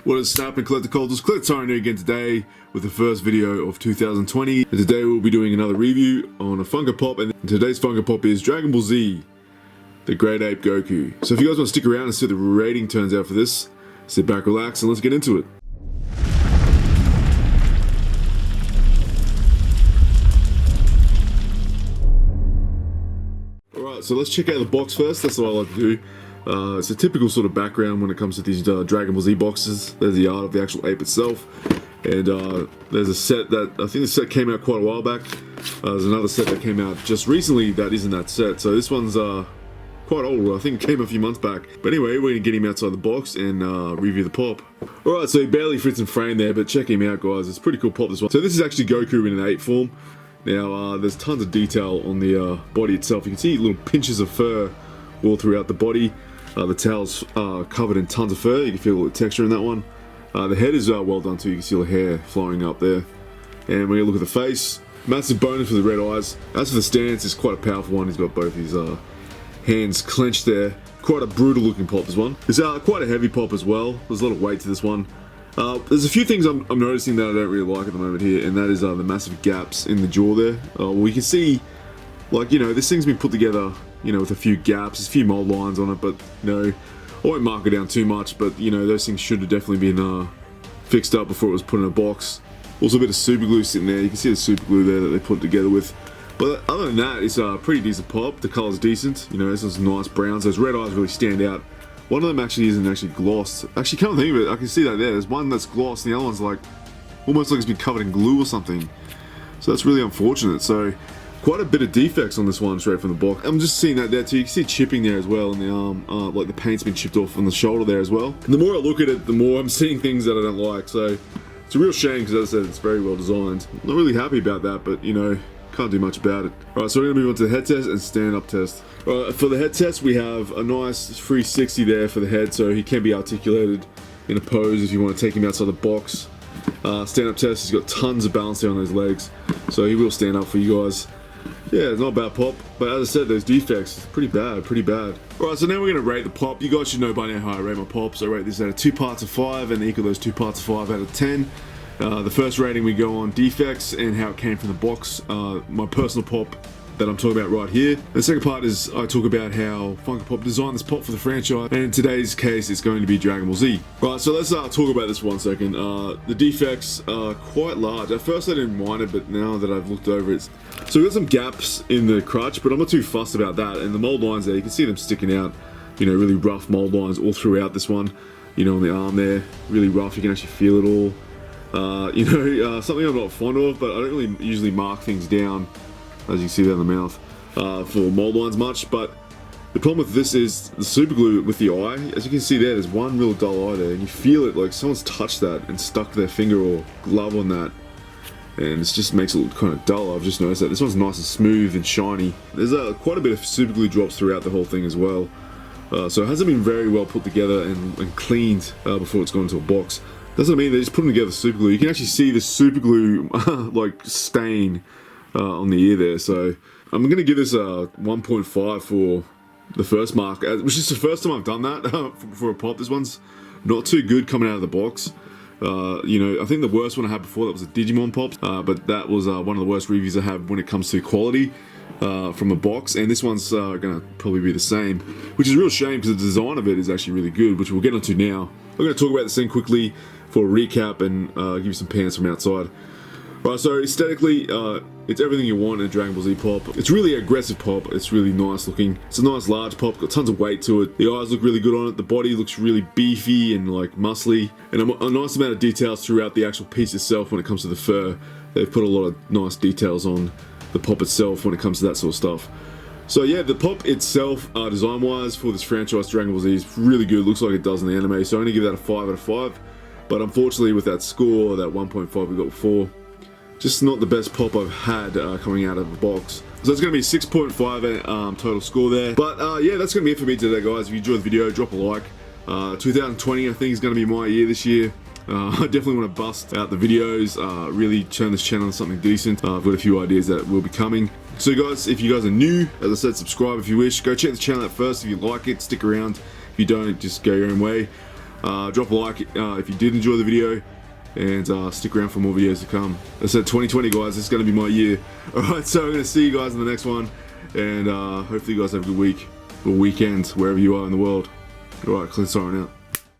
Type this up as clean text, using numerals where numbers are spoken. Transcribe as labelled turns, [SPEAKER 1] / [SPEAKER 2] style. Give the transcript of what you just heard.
[SPEAKER 1] What is snapping, Collector Culters? Collector Tyrant here again today with the first video of 2020. And today we'll be doing another review on a Funko Pop, and today's Funko Pop is Dragonball Z, the Great Ape Goku. So if you guys want to stick around and see what the rating turns out for this, sit back, relax, and let's get into it. Alright, so let's check out the box first. That's what I like to do. It's a typical sort of background when it comes to these Dragon Ball Z boxes. There's the art of the actual ape itself, and there's a set that, I think the set came out quite a while back. There's another set that came out just recently that isn't that set, so this one's quite old. I think it came a few months back. But anyway, we're going to get him outside the box and review the pop. Alright, so he barely fits in frame there, but check him out, guys. It's a pretty cool pop, this one. So this is actually Goku in an ape form. Now, there's tons of detail on the body itself. You can see little pinches of fur all throughout the body. The tail's covered in tons of fur. You can feel the texture in that one. The head is well done too. You can see the hair flowing up there. And when you look at the face, massive bonus for the red eyes. As for the stance, it's quite a powerful one. He's got both his hands clenched there. Quite a brutal looking pop, this one. It's quite a heavy pop as well. There's a lot of weight to this one. There's a few things I'm noticing that I don't really like at the moment here, and that is the massive gaps in the jaw there. Well, you can see, like, you know, this thing's been put together, you know, with a few gaps, a few mold lines on it, but, you know, I won't mark it down too much, but, you know, those things should have definitely been fixed up before it was put in a box. Also a bit of super glue sitting there. You can see the super glue there that they put it together with. But other than that, it's a pretty decent pop. The color's decent. You know, this is nice browns. Those red eyes really stand out. One of them actually isn't actually glossed. Actually, come to think of it, I can see that there. There's one that's glossed, and the other one's like, almost like it's been covered in glue or something. So that's really unfortunate. So, quite a bit of defects on this one straight from the box. I'm just seeing that there too. You can see chipping there as well in the arm, like the paint's been chipped off on the shoulder there as well. And the more I look at it, the more I'm seeing things that I don't like. So it's a real shame because, as I said, it's very well designed. I'm not really happy about that, but you know, can't do much about it. Alright, so we're gonna move on to the head test and stand up test. Alright, for the head test, we have a nice 360 there for the head, so he can be articulated in a pose if you want to take him outside the box. Stand up test, he's got tons of balance there on those legs, so he will stand up for you guys. Yeah, it's not a bad pop, but as I said, those defects, pretty bad, pretty bad. Alright, so now we're going to rate the pop. You guys should know by now how I rate my pops. I rate this out of 2 parts of 5, and equal those 2 parts of 5 out of 10. The first rating we go on defects and how it came from the box, my personal pop that I'm talking about right here. The second part is I talk about how Funko Pop designed this pop for the franchise, and in today's case it's going to be Dragon Ball Z. Right, so let's talk about this 1 second. The defects are quite large. At first I didn't mind it, but now that I've looked over it, so we've got some gaps in the crutch, but I'm not too fussed about that. And the mold lines there, you can see them sticking out, you know, really rough mold lines all throughout this one. You know, on the arm there, really rough, you can actually feel it all. You know, something I'm not fond of, but I don't really usually mark things down, as you can see there in the mouth, for mold lines much. But the problem with this is the super glue with the eye. As you can see there's one real dull eye there, and you feel it like someone's touched that and stuck their finger or glove on that, and it just makes it look kind of dull. I've just noticed that. This one's nice and smooth and shiny. There's quite a bit of super glue drops throughout the whole thing as well. So it hasn't been very well put together and cleaned before it's gone into a box. That's what I mean, they just put them together super glue. You can actually see the super glue like stain on the ear there. So I'm going to give this a 1.5 for the first mark, which is the first time I've done that for a pop. This one's not too good coming out of the box. You know, I think the worst one I had before, that was a Digimon pop, but that was one of the worst reviews I have when it comes to quality from a box, and this one's gonna probably be the same, which is a real shame because the design of it is actually really good, which we'll get onto now. I'm going to talk about the scene quickly for a recap and give you some pants from outside. Right, so aesthetically, it's everything you want in a Dragon Ball Z pop. It's really aggressive pop. It's really nice looking. It's a nice large pop, got tons of weight to it. The eyes look really good on it. The body looks really beefy and like muscly, and a nice amount of details throughout the actual piece itself when it comes to the fur. They've put a lot of nice details on the pop itself when it comes to that sort of stuff. So yeah, the pop itself, design-wise for this franchise, Dragon Ball Z, is really good. Looks like it does in the anime, so I'm going to give that a 5 out of 5. But unfortunately with that score, that 1.5 we got before, just not the best pop I've had coming out of the box. So it's going to be 6.5 total score there. But yeah, that's going to be it for me today, guys. If you enjoyed the video, drop a like. 2020 I think is going to be my year this year. I definitely want to bust out the videos, really turn this channel into something decent. I've got a few ideas that will be coming. So guys, if you guys are new, as I said, subscribe if you wish. Go check the channel out first if you like it, stick around. If you don't, just go your own way. Drop a like if you did enjoy the video, and stick around for more videos to come. As I said, 2020, guys, this is going to be my year. Alright, so I'm going to see you guys in the next one, and hopefully you guys have a good week or weekend wherever you are in the world. Alright, Clint signing out.